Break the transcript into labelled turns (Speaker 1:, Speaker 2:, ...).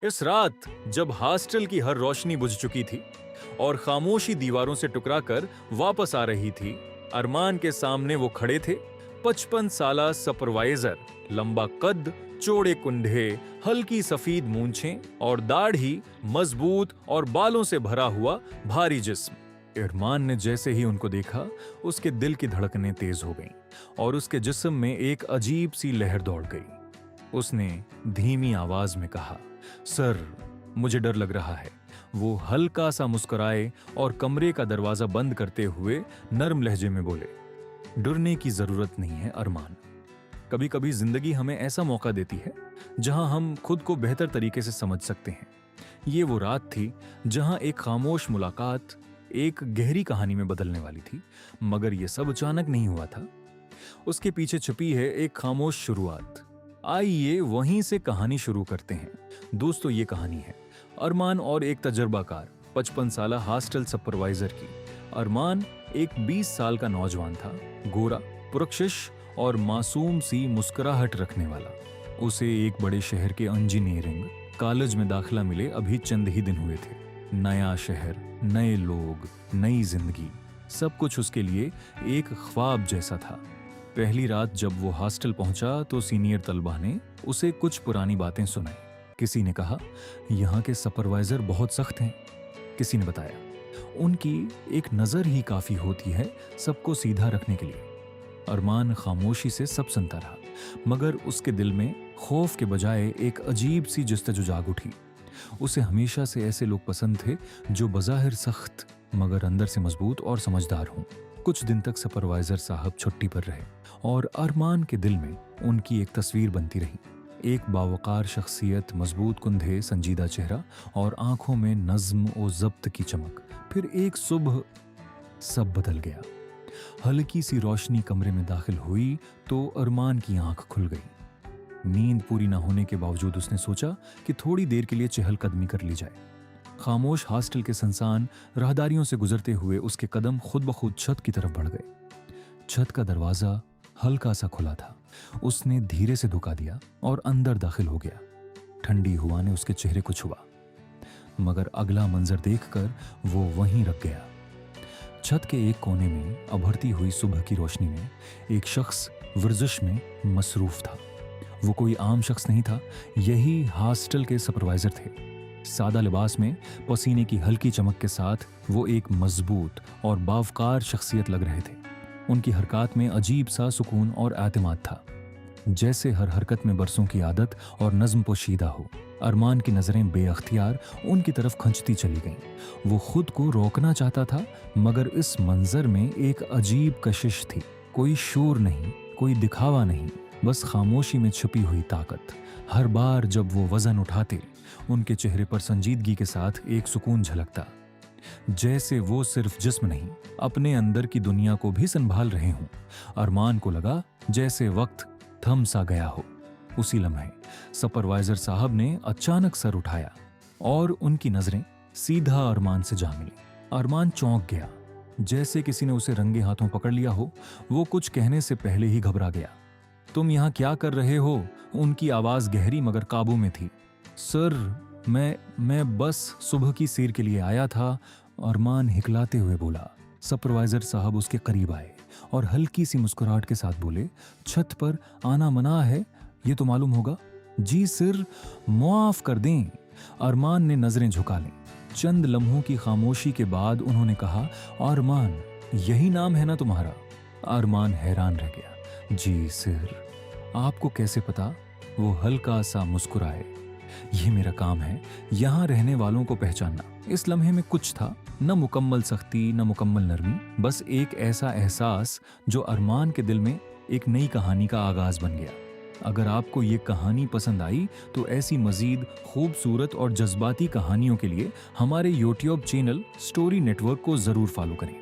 Speaker 1: इस रात जब हॉस्टल की हर रोशनी बुझ चुकी थी और खामोशी दीवारों से टकराकर वापस आ रही थी, अरमान के सामने वो खड़े थे। 55 साला सुपरवाइजर, लंबा कद, चौड़े कुंधे, हल्की सफेद मूंछें और दाढ़ी, मजबूत और बालों से भरा हुआ भारी जिस्म। अरमान ने जैसे ही उनको देखा, उसके दिल की धड़कनें तेज हो गईं और उसके जिस्म में एक अजीब सी लहर दौड़ गई। उसने धीमी आवाज में कहा, सर, मुझे डर लग रहा है। वो हल्का सा मुस्कुराए और कमरे का दरवाजा बंद करते हुए नरम लहजे में बोले, डरने की जरूरत नहीं है अरमान। कभी कभी जिंदगी हमें ऐसा मौका देती है जहां हम खुद को बेहतर तरीके से समझ सकते हैं। ये वो रात थी जहां एक खामोश मुलाकात एक गहरी कहानी में बदलने वाली थी, मगर यह सब अचानक नहीं हुआ था। उसके पीछे छुपी है एक खामोश शुरुआत। आइए वहीं से कहानी शुरू करते हैं। दोस्तों, ये कहानी है अरमान और एक तजर्बाकार 55 साला हॉस्टल सुपरवाइजर की। अरमान एक 20 साल का नौजवान था, गोरा, पुरकशिश और मासूम सी मुस्कुराहट रखने वाला। उसे एक बड़े शहर के इंजीनियरिंग कॉलेज में दाखिला मिले अभी चंद ही दिन हुए थे। नया शहर, नए लोग, नई जिंदगी, सब कुछ उसके लिए एक ख्वाब जैसा था। पहली रात जब वो हॉस्टल पहुंचा तो सीनियर तलबा ने उसे कुछ पुरानी बातें सुनाई। किसी ने कहा, यहाँ के सुपरवाइजर बहुत सख्त हैं। किसी ने बताया, उनकी एक नज़र ही काफ़ी होती है सबको सीधा रखने के लिए। अरमान खामोशी से सब सुनता रहा, मगर उसके दिल में खौफ के बजाय एक अजीब सी जस्तजू जाग उठी। उसे हमेशा से ऐसे लोग पसंद थे जो बज़ाहिर सख्त मगर अंदर से मजबूत और समझदार हों। कुछ दिन तक सुपरवाइजर साहब छुट्टी पर रहे और अरमान के दिल में उनकी एक तस्वीर बनती रही। एक बावकार शख्सियत, मजबूत कुंधे, संजीदा चेहरा और आंखों में नज्म और ज़ब्त की चमक। फिर एक सुबह सब बदल गया। हल्की सी रोशनी कमरे में दाखिल हुई तो अरमान की आंख खुल गई। नींद पूरी न होने के बावजूद उसने सोचा कि थोड़ी देर के लिए चहलकदमी कर ली जाए। खामोश हॉस्टल के सुनसान राहदारियों से गुजरते हुए उसके कदम खुद ब खुद छत की तरफ बढ़ गए। छत का दरवाजा हल्का सा खुला था। उसने धीरे से धुका दिया और अंदर दाखिल हो गया। ठंडी हवा ने उसके चेहरे को छुआ, मगर अगला मंजर देखकर वो वहीं रख गया। छत के एक कोने में उभरती हुई सुबह की रोशनी में एक शख्स वर्जिश में मसरूफ था। वो कोई आम शख्स नहीं था, यही हॉस्टल के सुपरवाइजर थे। सादा लिबास में पसीने की हल्की चमक के साथ वो एक मजबूत और बावकार शख्सियत लग रहे थे। उनकी हरकत में अजीब सा सुकून और एतमाद था, जैसे हर हरकत में बरसों की आदत और नज्म पोशीदा हो। अरमान की नज़रें बेअख्तियार उनकी तरफ खंचती चली गईं। वो खुद को रोकना चाहता था, मगर इस मंजर में एक अजीब कशिश थी। कोई शोर नहीं, कोई दिखावा नहीं, बस खामोशी में छुपी हुई ताकत। हर बार जब वो वजन उठाते, उनके चेहरे पर संजीदगी के साथ एक सुकून झलकता, जैसे वो सिर्फ जिस्म नहीं, अपने अंदर की दुनिया को भी संभाल रहे हों। अरमान को लगा जैसे वक्त थम सा गया हो। उसी लम्हे सुपरवाइजर साहब ने अचानक सर उठाया और उनकी नजरें सीधा अरमान से जा मिली। अरमान चौंक गया, जैसे किसी ने उसे रंगे हाथों पकड़ लिया हो। वो कुछ कहने से पहले ही घबरा गया। तुम यहाँ क्या कर रहे हो? उनकी आवाज गहरी मगर काबू में थी। सर, मैं बस सुबह की सैर के लिए आया था, अरमान हिकलाते हुए बोला। सुपरवाइजर साहब उसके करीब आए और हल्की सी मुस्कुराहट के साथ बोले, छत पर आना मना है, ये तो मालूम होगा। जी सर, माफ कर दें। अरमान ने नजरें झुका लीं। चंद लम्हों की खामोशी के बाद उन्होंने कहा, अरमान, यही नाम है ना तुम्हारा? अरमान हैरान रह गया। जी सर। आपको कैसे पता? वो हल्का सा मुस्कुराए। ये मेरा काम है, यहाँ रहने वालों को पहचानना। इस लम्हे में कुछ था, न मुकम्मल सख्ती न मुकम्मल नरमी, बस एक ऐसा एहसास जो अरमान के दिल में एक नई कहानी का आगाज बन गया। अगर आपको ये कहानी पसंद आई तो ऐसी मजीद खूबसूरत और जज्बाती कहानियों के लिए हमारे यूट्यूब चैनल स्टोरी नेटवर्क को जरूर फॉलो करें।